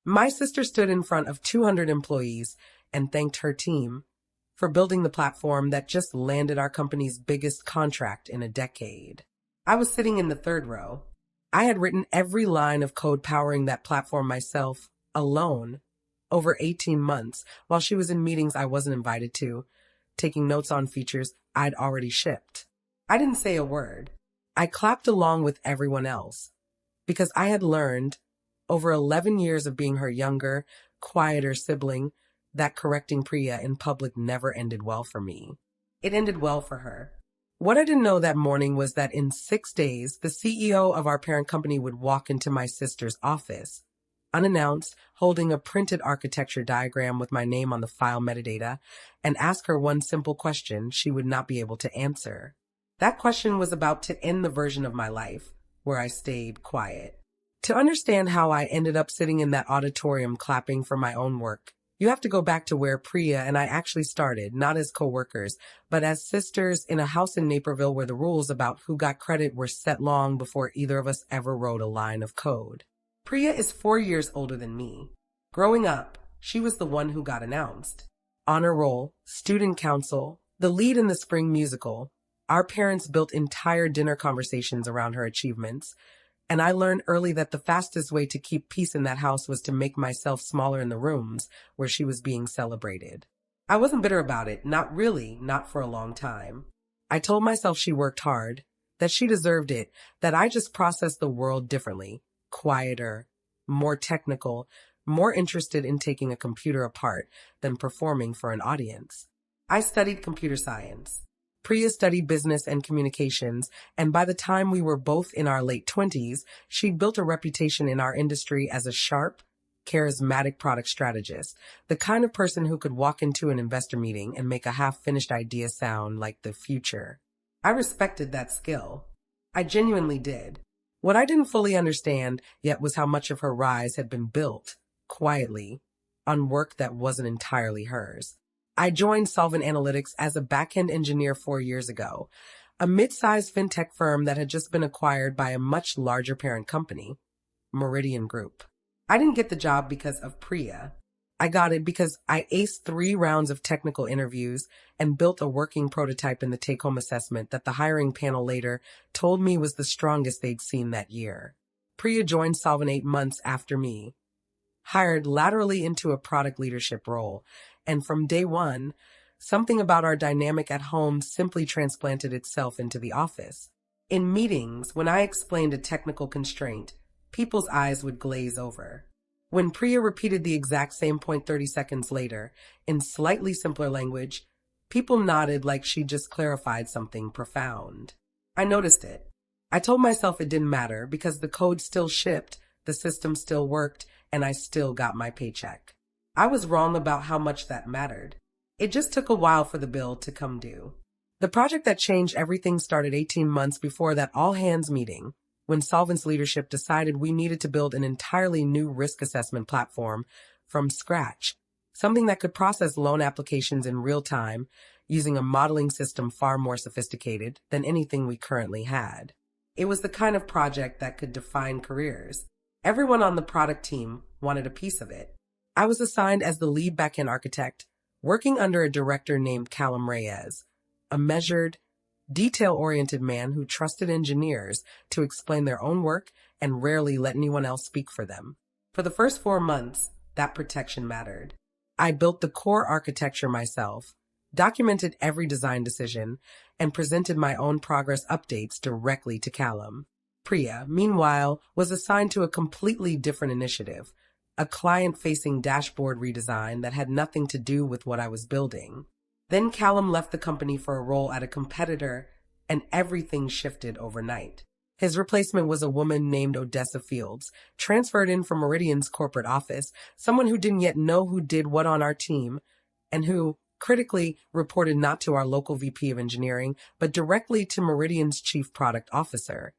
My sister stood in front of 200 employees and thanked her team for building the platform that just landed our company's biggest contract in a decade. I was sitting in the third row. I had written every line of code powering that platform myself, alone, over 18 months, while she was in meetings I wasn't invited to, taking notes on features I'd already shipped. I didn't say a word. I clapped along with everyone else, because I had learned, over 11 years of being her younger, quieter sibling, that correcting Priya in public never ended well for me. It ended well for her. What I didn't know that morning was that in 6 days, the CEO of our parent company would walk into my sister's office, unannounced, holding a printed architecture diagram with my name on the file metadata, and ask her one simple question she would not be able to answer. That question was about to end the version of my life where I stayed quiet. To understand how I ended up sitting in that auditorium clapping for my own work, you have to go back to where Priya and I actually started, not as co-workers, but as sisters in a house in Naperville where the rules about who got credit were set long before either of us ever wrote a line of code. Priya is 4 years older than me. Growing up, she was the one who got announced. Honor roll, student council, the lead in the spring musical. Our parents built entire dinner conversations around her achievements, and I learned early that the fastest way to keep peace in that house was to make myself smaller in the rooms where she was being celebrated. I wasn't bitter about it, not really, not for a long time. I told myself she worked hard, that she deserved it, that I just processed the world differently, quieter, more technical, more interested in taking a computer apart than performing for an audience. I studied computer science. Priya studied business and communications, and by the time we were both in our late 20s, she'd built a reputation in our industry as a sharp, charismatic product strategist, the kind of person who could walk into an investor meeting and make a half-finished idea sound like the future. I respected that skill. I genuinely did. What I didn't fully understand yet was how much of her rise had been built, quietly, on work that wasn't entirely hers. I joined Solvent Analytics as a back-end engineer 4 years ago, a mid-sized fintech firm that had just been acquired by a much larger parent company, Meridian Group. I didn't get the job because of Priya. I got it because I aced 3 rounds of technical interviews and built a working prototype in the take-home assessment that the hiring panel later told me was the strongest they'd seen that year. Priya joined Solvent 8 months after me, hired laterally into a product leadership role, and from day one, something about our dynamic at home simply transplanted itself into the office. In meetings, when I explained a technical constraint, people's eyes would glaze over. When Priya repeated the exact same point 30 seconds later, in slightly simpler language, people nodded like she just clarified something profound. I noticed it. I told myself it didn't matter because the code still shipped, the system still worked, and I still got my paycheck. I was wrong about how much that mattered. It just took a while for the bill to come due. The project that changed everything started 18 months before that all-hands meeting, when Solvent's leadership decided we needed to build an entirely new risk assessment platform from scratch, something that could process loan applications in real time using a modeling system far more sophisticated than anything we currently had. It was the kind of project that could define careers. Everyone on the product team wanted a piece of it. I was assigned as the lead backend architect, working under a director named Callum Reyes, a measured, detail-oriented man who trusted engineers to explain their own work and rarely let anyone else speak for them. For the first 4 months, that protection mattered. I built the core architecture myself, documented every design decision, and presented my own progress updates directly to Callum. Priya, meanwhile, was assigned to a completely different initiative, a client-facing dashboard redesign that had nothing to do with what I was building. Then Callum left the company for a role at a competitor, and everything shifted overnight. His replacement was a woman named Odessa Fields, transferred in from Meridian's corporate office, someone who didn't yet know who did what on our team, and who, critically, reported not to our local VP of engineering, but directly to Meridian's chief product officer,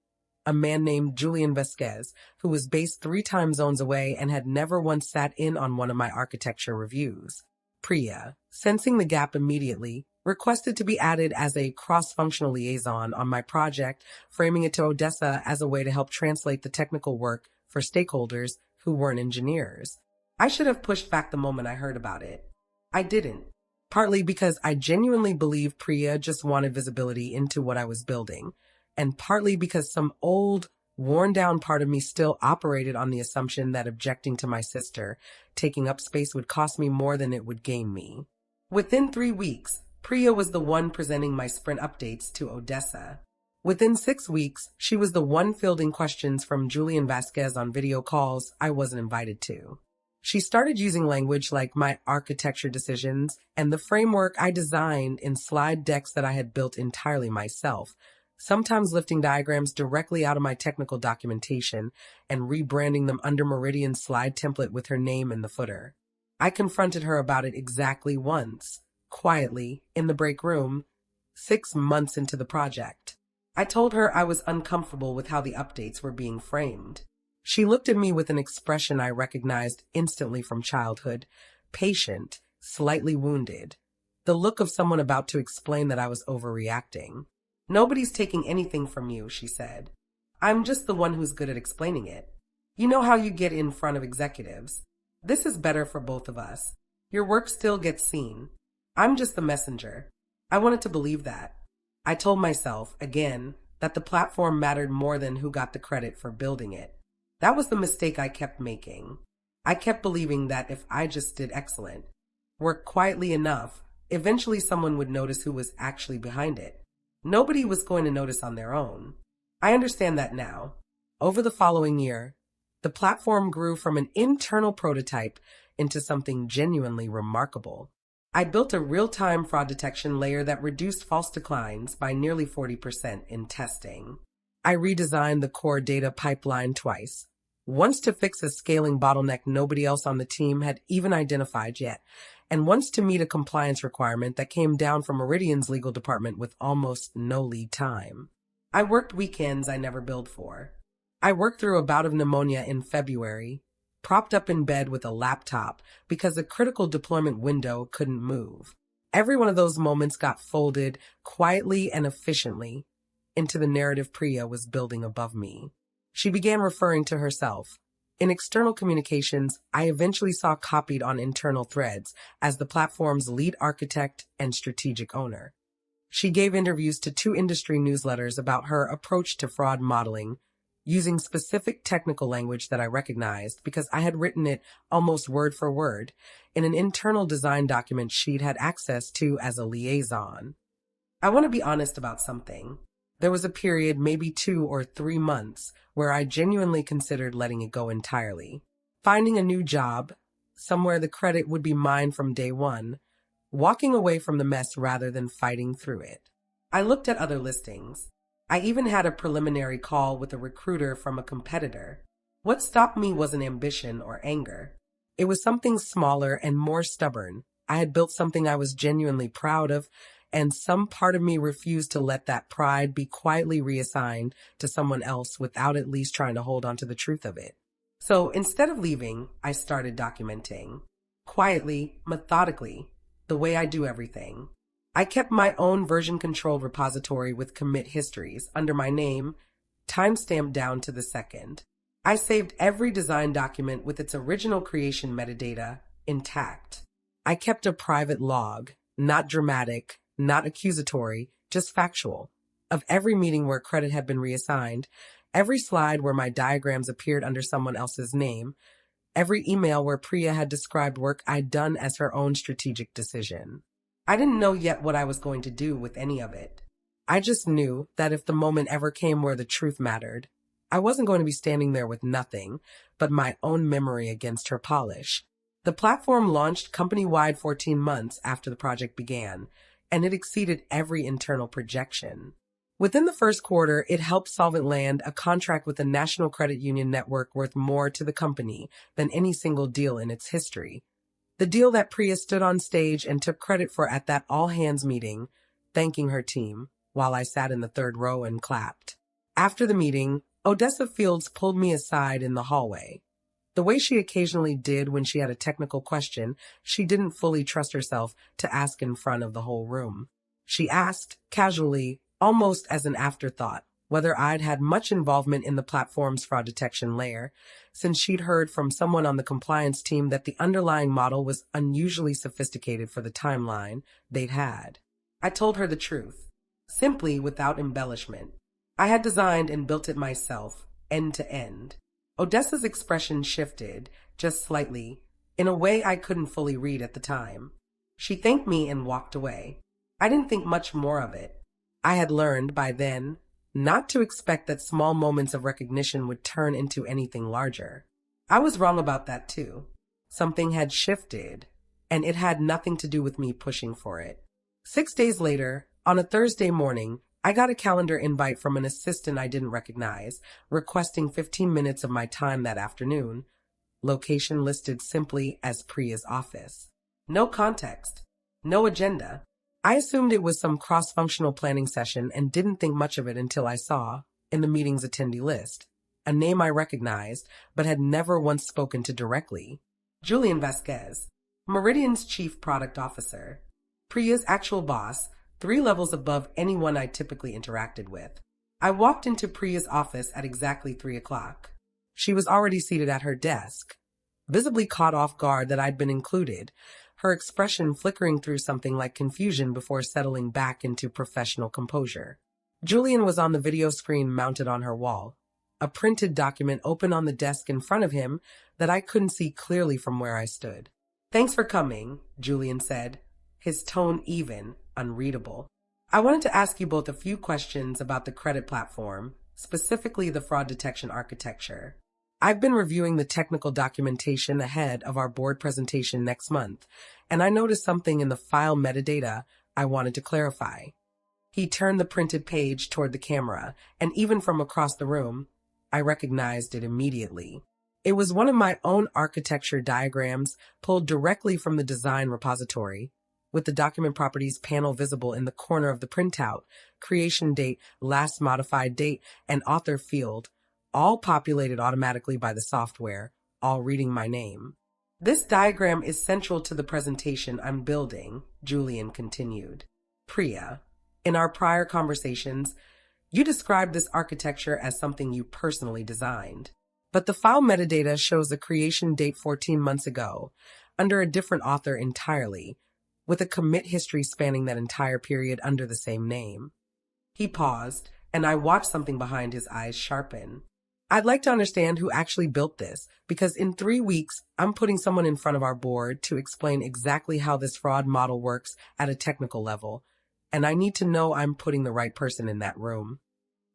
a man named Julian Vasquez, who was based 3 time zones away and had never once sat in on one of my architecture reviews. Priya, sensing the gap immediately, requested to be added as a cross-functional liaison on my project, framing it to Odessa as a way to help translate the technical work for stakeholders who weren't engineers. I should have pushed back the moment I heard about it. I didn't. Partly because I genuinely believe Priya just wanted visibility into what I was building, and partly because some old, worn down part of me still operated on the assumption that objecting to my sister taking up space would cost me more than it would gain me. Within 3 weeks, Priya was the one presenting my sprint updates to Odessa. Within 6 weeks, she was the one fielding questions from Julian Vasquez on video calls I wasn't invited to. She started using language like my architecture decisions and the framework I designed in slide decks that I had built entirely myself, sometimes lifting diagrams directly out of my technical documentation and rebranding them under Meridian's slide template with her name in the footer. I confronted her about it exactly once, quietly, in the break room, 6 months into the project. I told her I was uncomfortable with how the updates were being framed. She looked at me with an expression I recognized instantly from childhood, patient, slightly wounded, the look of someone about to explain that I was overreacting. "Nobody's taking anything from you," she said. "I'm just the one who's good at explaining it. You know how you get in front of executives. This is better for both of us. Your work still gets seen. I'm just the messenger." I wanted to believe that. I told myself, again, that the platform mattered more than who got the credit for building it. That was the mistake I kept making. I kept believing that if I just did excellent, worked quietly enough, eventually someone would notice who was actually behind it. Nobody was going to notice on their own. I understand that now. Over the following year, the platform grew from an internal prototype into something genuinely remarkable. I built a real-time fraud detection layer that reduced false declines by nearly 40% in testing. I redesigned the core data pipeline twice, once to fix a scaling bottleneck nobody else on the team had even identified yet, and once to meet a compliance requirement that came down from Meridian's legal department with almost no lead time. I worked weekends I never billed for. I worked through a bout of pneumonia in February, propped up in bed with a laptop because a critical deployment window couldn't move. Every one of those moments got folded quietly and efficiently into the narrative Priya was building above me. She began referring to herself. In external communications, I eventually saw copied on internal threads as the platform's lead architect and strategic owner. She gave interviews to 2 industry newsletters about her approach to fraud modeling, using specific technical language that I recognized because I had written it almost word for word in an internal design document she'd had access to as a liaison. I want to be honest about something. There was a period, maybe 2 or 3 months, where I genuinely considered letting it go entirely. Finding a new job, somewhere the credit would be mine from day one, walking away from the mess rather than fighting through it. I looked at other listings. I even had a preliminary call with a recruiter from a competitor. What stopped me wasn't ambition or anger. It was something smaller and more stubborn. I had built something I was genuinely proud of, and some part of me refused to let that pride be quietly reassigned to someone else without at least trying to hold on to the truth of it. So instead of leaving, I started documenting. Quietly, methodically, the way I do everything. I kept my own version-controlled repository with commit histories under my name, timestamped down to the second. I saved every design document with its original creation metadata intact. I kept a private log, not dramatic, not accusatory, just factual, of every meeting where credit had been reassigned, every slide where my diagrams appeared under someone else's name, every email where Priya had described work I'd done as her own strategic decision. I didn't know yet what I was going to do with any of it. I just knew that if the moment ever came where the truth mattered, I wasn't going to be standing there with nothing but my own memory against her polish. The platform launched company-wide 14 months after the project began, and it exceeded every internal projection. Within the first quarter, it helped Solvent land a contract with the National Credit Union Network worth more to the company than any single deal in its history. The deal that Priya stood on stage and took credit for at that all-hands meeting, thanking her team, while I sat in the third row and clapped. After the meeting, Odessa Fields pulled me aside in the hallway. The way she occasionally did when she had a technical question she didn't fully trust herself to ask in front of the whole room. She asked, casually, almost as an afterthought, whether I'd had much involvement in the platform's fraud detection layer, since she'd heard from someone on the compliance team that the underlying model was unusually sophisticated for the timeline they'd had. I told her the truth, simply without embellishment. I had designed and built it myself, end to end. Odessa's expression shifted, just slightly, in a way I couldn't fully read at the time. She thanked me and walked away. I didn't think much more of it. I had learned, by then, not to expect that small moments of recognition would turn into anything larger. I was wrong about that too. Something had shifted, and it had nothing to do with me pushing for it. 6 days later, on a Thursday morning, I got a calendar invite from an assistant I didn't recognize, requesting 15 minutes of my time that afternoon. Location listed simply as Priya's office. No context. No agenda. I assumed it was some cross-functional planning session and didn't think much of it until I saw, in the meeting's attendee list, a name I recognized but had never once spoken to directly. Julian Vasquez, Meridian's chief product officer. Priya's actual boss, 3 levels above anyone I typically interacted with. I walked into Priya's office at exactly 3 o'clock. She was already seated at her desk, visibly caught off guard that I'd been included, her expression flickering through something like confusion before settling back into professional composure. Julian was on the video screen mounted on her wall, a printed document open on the desk in front of him that I couldn't see clearly from where I stood. "Thanks for coming," Julian said, his tone even, unreadable. "I wanted to ask you both a few questions about the credit platform, specifically the fraud detection architecture. I've been reviewing the technical documentation ahead of our board presentation next month, and I noticed something in the file metadata I wanted to clarify." He turned the printed page toward the camera, and even from across the room, I recognized it immediately. It was one of my own architecture diagrams pulled directly from the design repository, with the document properties panel visible in the corner of the printout, creation date, last modified date, and author field, all populated automatically by the software, all reading my name. "This diagram is central to the presentation I'm building," Julian continued. "Priya, in our prior conversations, you described this architecture as something you personally designed. But the file metadata shows a creation date 14 months ago, under a different author entirely, with a commit history spanning that entire period under the same name." He paused, and I watched something behind his eyes sharpen. "I'd like to understand who actually built this, because in 3 weeks, I'm putting someone in front of our board to explain exactly how this fraud model works at a technical level, and I need to know I'm putting the right person in that room."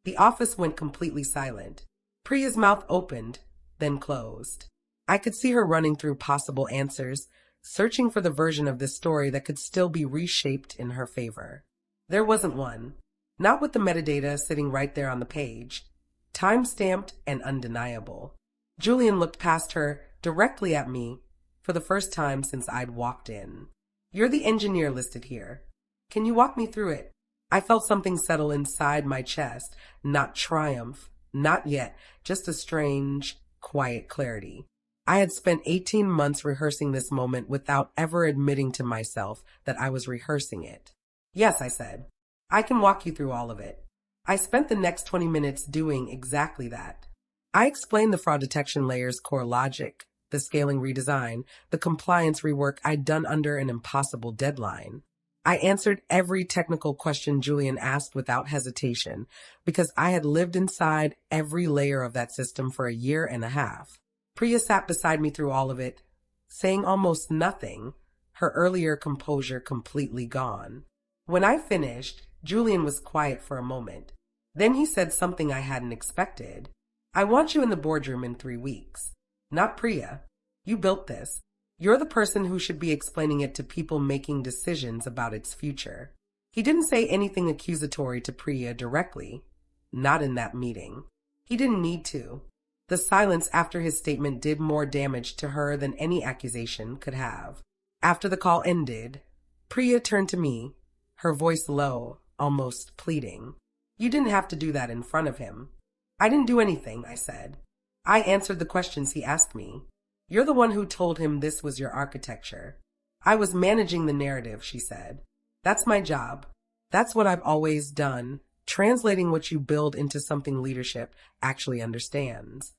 The office went completely silent. Priya's mouth opened, then closed. I could see her running through possible answers, searching for the version of this story that could still be reshaped in her favor. There wasn't one. Not with the metadata sitting right there on the page, time-stamped and undeniable. Julian looked past her, directly at me, for the first time since I'd walked in. "You're the engineer listed here. Can you walk me through it?" I felt something settle inside my chest, not triumph, not yet, just a strange, quiet clarity. I had spent 18 months rehearsing this moment without ever admitting to myself that I was rehearsing it. "Yes," I said. "I can walk you through all of it." I spent the next 20 minutes doing exactly that. I explained the fraud detection layer's core logic, the scaling redesign, the compliance rework I'd done under an impossible deadline. I answered every technical question Julian asked without hesitation, because I had lived inside every layer of that system for a year and a half. Priya sat beside me through all of it, saying almost nothing, her earlier composure completely gone. When I finished, Julian was quiet for a moment. Then he said something I hadn't expected. "I want you in the boardroom in 3 weeks. Not Priya. You built this. You're the person who should be explaining it to people making decisions about its future." He didn't say anything accusatory to Priya directly. Not in that meeting. He didn't need to. The silence after his statement did more damage to her than any accusation could have. After the call ended, Priya turned to me, her voice low, almost pleading. "You didn't have to do that in front of him." "I didn't do anything," I said. "I answered the questions he asked me. You're the one who told him this was your architecture." "I was managing the narrative," she said. "That's my job. That's what I've always done, translating what you build into something leadership actually understands.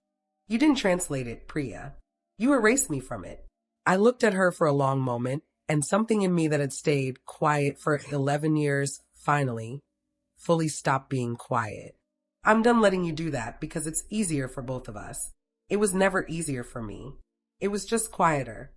You didn't translate it, Priya. You erased me from it. I looked at her for a long moment, and something in me that had stayed quiet for 11 years finally, fully stopped being quiet. I'm done letting you do that because it's easier for both of us. It was never easier for me. It was just quieter.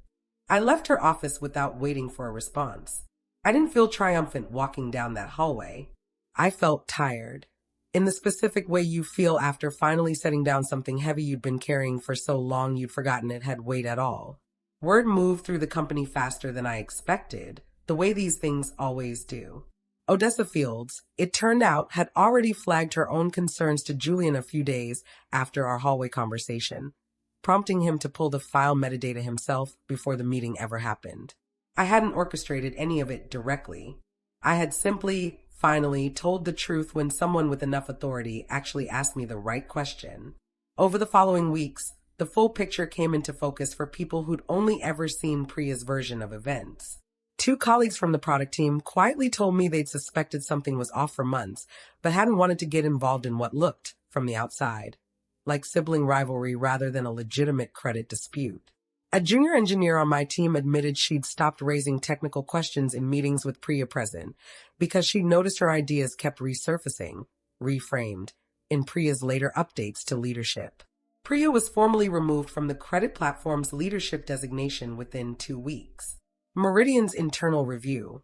I left her office without waiting for a response. I didn't feel triumphant walking down that hallway. I felt tired, in the specific way you feel after finally setting down something heavy you'd been carrying for so long you'd forgotten it had weight at all. Word moved through the company faster than I expected, the way these things always do. Odessa Fields, it turned out, had already flagged her own concerns to Julian a few days after our hallway conversation, prompting him to pull the file metadata himself before the meeting ever happened. I hadn't orchestrated any of it directly. I had simply, finally, told the truth when someone with enough authority actually asked me the right question. Over the following weeks, the full picture came into focus for people who'd only ever seen Priya's version of events. 2 colleagues from the product team quietly told me they'd suspected something was off for months, but hadn't wanted to get involved in what looked, from the outside, like sibling rivalry rather than a legitimate credit dispute. A junior engineer on my team admitted she'd stopped raising technical questions in meetings with Priya present because she noticed her ideas kept resurfacing, reframed, in Priya's later updates to leadership. Priya was formally removed from the credit platform's leadership designation within 2 weeks. Meridian's internal review,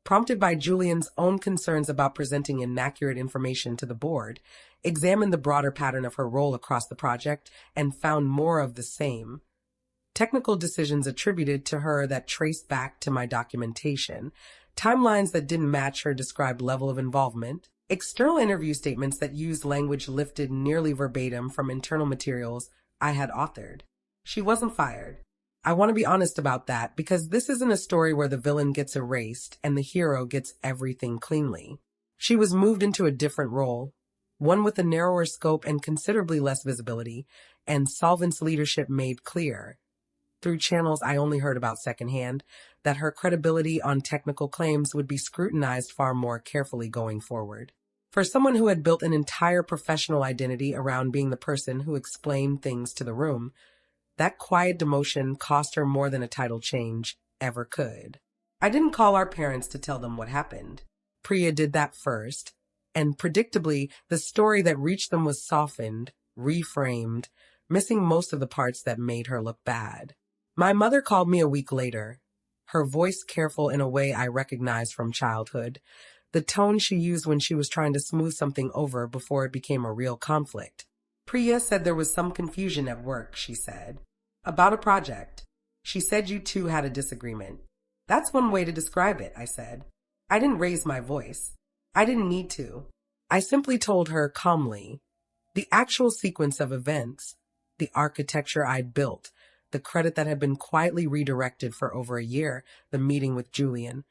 prompted by Julian's own concerns about presenting inaccurate information to the board, examined the broader pattern of her role across the project and found more of the same. Technical decisions attributed to her that traced back to my documentation, timelines that didn't match her described level of involvement, external interview statements that used language lifted nearly verbatim from internal materials I had authored. She wasn't fired. I want to be honest about that because this isn't a story where the villain gets erased and the hero gets everything cleanly. She was moved into a different role, one with a narrower scope and considerably less visibility, and Solvent's leadership made clear, through channels I only heard about secondhand, that her credibility on technical claims would be scrutinized far more carefully going forward. For someone who had built an entire professional identity around being the person who explained things to the room, that quiet demotion cost her more than a title change ever could. I didn't call our parents to tell them what happened. Priya did that first, and predictably, the story that reached them was softened, reframed, missing most of the parts that made her look bad. My mother called me a week later, her voice careful in a way I recognized from childhood, the tone she used when she was trying to smooth something over before it became a real conflict. Priya said there was some confusion at work, she said. About a project. She said you two had a disagreement. That's one way to describe it, I said. I didn't raise my voice. I didn't need to. I simply told her calmly. The actual sequence of events, the architecture I'd built, the credit that had been quietly redirected for over a year, the meeting with Julian,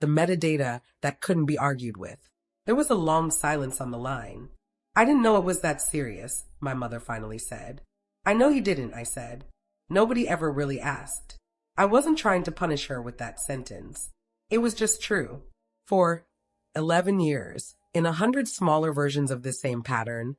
the metadata that couldn't be argued with. There was a long silence on the line. I didn't know it was that serious, my mother finally said. I know you didn't, I said. Nobody ever really asked. I wasn't trying to punish her with that sentence. It was just true. For 11 years, in 100 smaller versions of this same pattern,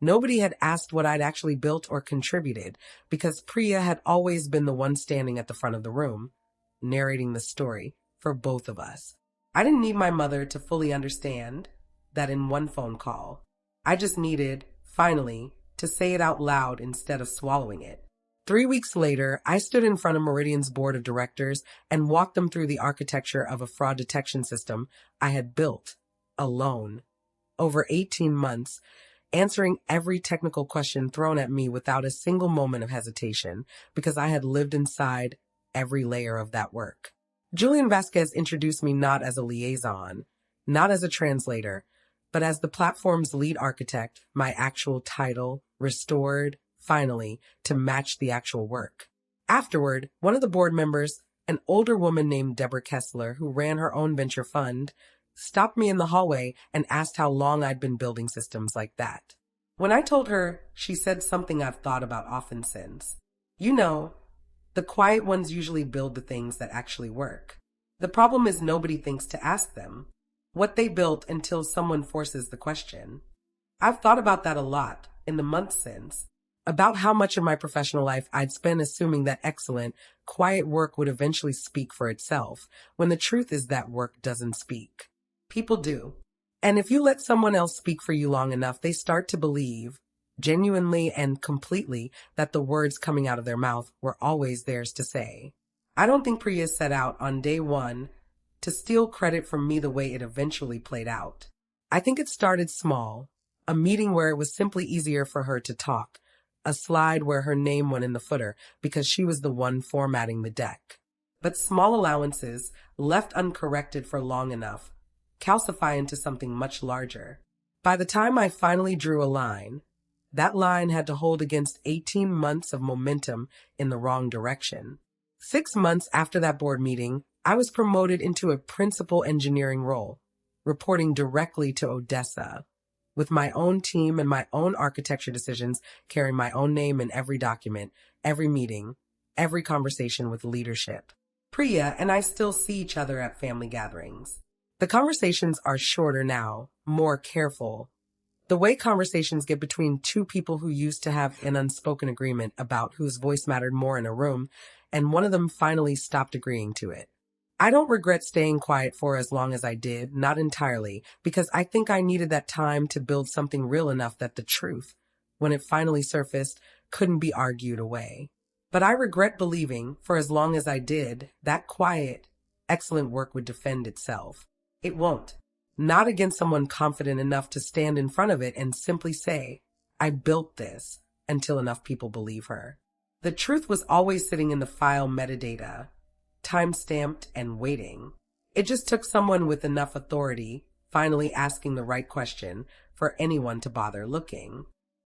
nobody had asked what I'd actually built or contributed because Priya had always been the one standing at the front of the room, narrating the story for both of us. I didn't need my mother to fully understand that in one phone call. I just needed, finally, to say it out loud instead of swallowing it. 3 weeks later, I stood in front of Meridian's board of directors and walked them through the architecture of a fraud detection system I had built, alone, over 18 months, answering every technical question thrown at me without a single moment of hesitation, because I had lived inside every layer of that work. Julian Vasquez introduced me not as a liaison, not as a translator, but as the platform's lead architect, my actual title, restored, finally, to match the actual work. Afterward, one of the board members, an older woman named Deborah Kessler, who ran her own venture fund, stopped me in the hallway and asked how long I'd been building systems like that. When I told her, she said something I've thought about often since. You know, the quiet ones usually build the things that actually work. The problem is nobody thinks to ask them. what they built until someone forces the question. I've thought about that a lot in the months since, about how much of my professional life I'd spent assuming that excellent, quiet work would eventually speak for itself, when the truth is that work doesn't speak. People do. And if you let someone else speak for you long enough, they start to believe, genuinely and completely, that the words coming out of their mouth were always theirs to say. I don't think Priya set out on day one to steal credit from me the way it eventually played out. I think it started small, a meeting where it was simply easier for her to talk, a slide where her name went in the footer because she was the one formatting the deck. But small allowances, left uncorrected for long enough, calcify into something much larger. By the time I finally drew a line, that line had to hold against 18 months of momentum in the wrong direction. 6 months after that board meeting, I was promoted into a principal engineering role, reporting directly to Odessa, with my own team and my own architecture decisions carrying my own name in every document, every meeting, every conversation with leadership. Priya and I still see each other at family gatherings. The conversations are shorter now, more careful. The way conversations get between two people who used to have an unspoken agreement about whose voice mattered more in a room, and one of them finally stopped agreeing to it. I don't regret staying quiet for as long as I did, not entirely, because I think I needed that time to build something real enough that the truth, when it finally surfaced, couldn't be argued away. But I regret believing, for as long as I did, that quiet, excellent work would defend itself. It won't. Not against someone confident enough to stand in front of it and simply say, I built this, until enough people believe her. The truth was always sitting in the file metadata, time-stamped and waiting. It just took someone with enough authority, finally asking the right question, for anyone to bother looking.